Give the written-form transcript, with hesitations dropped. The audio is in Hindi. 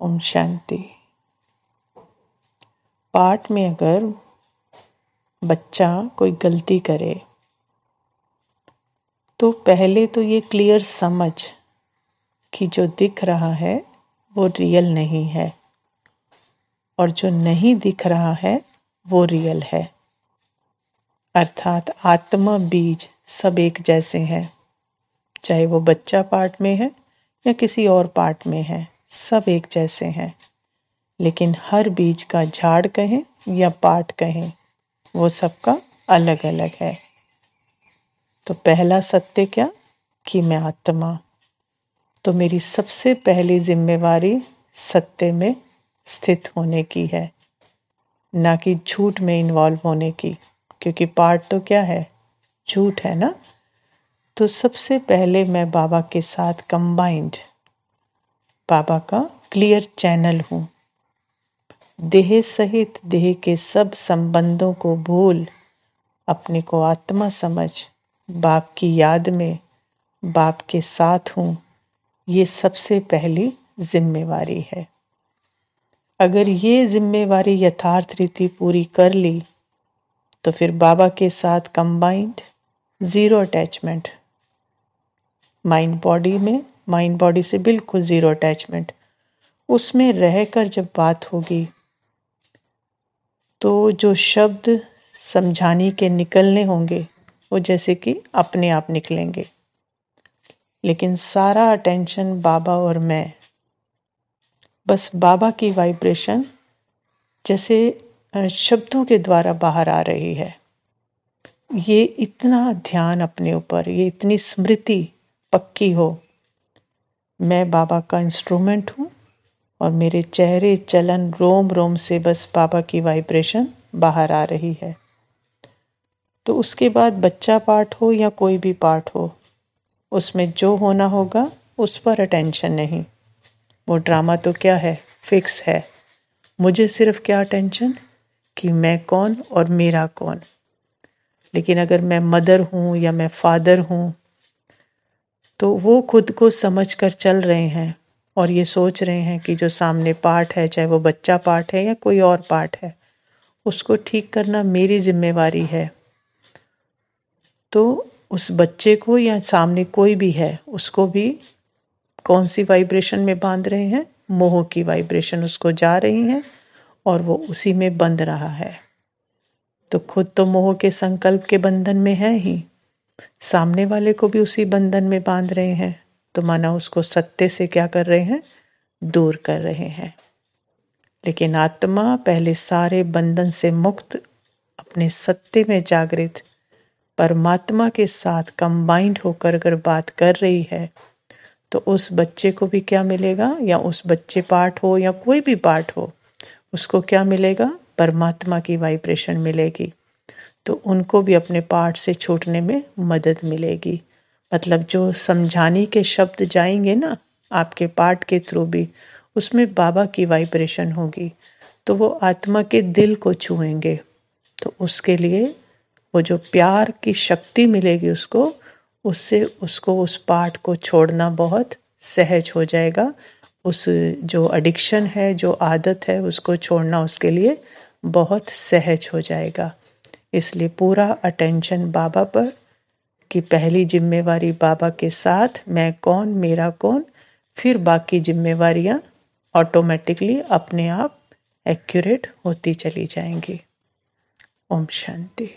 ओम शांति। पाठ में अगर बच्चा कोई गलती करे तो पहले तो ये क्लियर समझ कि जो दिख रहा है वो रियल नहीं है और जो नहीं दिख रहा है वो रियल है। अर्थात आत्मा बीज सब एक जैसे हैं, चाहे वो बच्चा पार्ट में है या किसी और पार्ट में है, सब एक जैसे हैं। लेकिन हर बीज का झाड़ कहें या पार्ट कहें, वो सबका अलग अलग है। तो पहला सत्य क्या कि मैं आत्मा, तो मेरी सबसे पहली जिम्मेवारी सत्य में स्थित होने की है, ना कि झूठ में इन्वॉल्व होने की, क्योंकि पार्ट तो क्या है, झूठ है ना। तो सबसे पहले मैं बाबा के साथ कंबाइंड, बाबा का क्लियर चैनल हूं। देह सहित देह के सब संबंधों को भूल अपने को आत्मा समझ बाप की याद में बाप के साथ हूं, ये सबसे पहली जिम्मेवारी है। अगर ये जिम्मेवारी यथार्थ रीति पूरी कर ली तो फिर बाबा के साथ combined, zero attachment, mind body में, माइंड बॉडी से बिल्कुल जीरो अटैचमेंट, उसमें रहकर जब बात होगी तो जो शब्द समझाने के निकलने होंगे वो जैसे कि अपने आप निकलेंगे। लेकिन सारा अटेंशन बाबा और मैं, बस बाबा की वाइब्रेशन जैसे शब्दों के द्वारा बाहर आ रही है। ये इतना ध्यान अपने ऊपर, ये इतनी स्मृति पक्की हो, मैं बाबा का इंस्ट्रूमेंट हूँ और मेरे चेहरे चलन रोम रोम से बस बाबा की वाइब्रेशन बाहर आ रही है। तो उसके बाद बच्चा पार्ट हो या कोई भी पार्ट हो, उसमें जो होना होगा उस पर अटेंशन नहीं। वो ड्रामा तो क्या है, फिक्स है। मुझे सिर्फ क्या अटेंशन कि मैं कौन और मेरा कौन। लेकिन अगर मैं मदर हूँ या मैं फादर हूँ तो वो खुद को समझ कर चल रहे हैं और ये सोच रहे हैं कि जो सामने पार्ट है, चाहे वो बच्चा पार्ट है या कोई और पार्ट है, उसको ठीक करना मेरी जिम्मेवारी है। तो उस बच्चे को या सामने कोई भी है, उसको भी कौन सी वाइब्रेशन में बांध रहे हैं, मोह की वाइब्रेशन उसको जा रही है और वो उसी में बंध रहा है। तो खुद तो मोह के संकल्प के बंधन में है ही, सामने वाले को भी उसी बंधन में बांध रहे हैं। तो माना उसको सत्य से क्या कर रहे हैं, दूर कर रहे हैं। लेकिन आत्मा पहले सारे बंधन से मुक्त, अपने सत्य में जागृत परमात्मा के साथ कंबाइंड होकर अगर बात कर रही है तो उस बच्चे को भी क्या मिलेगा, या उस बच्चे पार्ट हो या कोई भी पार्ट हो, उसको क्या मिलेगा, परमात्मा की वाइब्रेशन मिलेगी। तो उनको भी अपने पार्ट से छूटने में मदद मिलेगी। मतलब जो समझाने के शब्द जाएंगे ना आपके पार्ट के थ्रू भी, उसमें बाबा की वाइब्रेशन होगी, तो वो आत्मा के दिल को छुएंगे। तो उसके लिए वो जो प्यार की शक्ति मिलेगी उसको, उससे उसको उस पार्ट को छोड़ना बहुत सहज हो जाएगा। उस जो एडिक्शन है, जो आदत है, उसको छोड़ना उसके लिए बहुत सहज हो जाएगा। इसलिए पूरा अटेंशन बाबा पर कि पहली जिम्मेवारी बाबा के साथ मैं कौन, मेरा कौन, फिर बाकी जिम्मेवारियां ऑटोमेटिकली अपने आप एक्यूरेट होती चली जाएंगी। ओम शांति।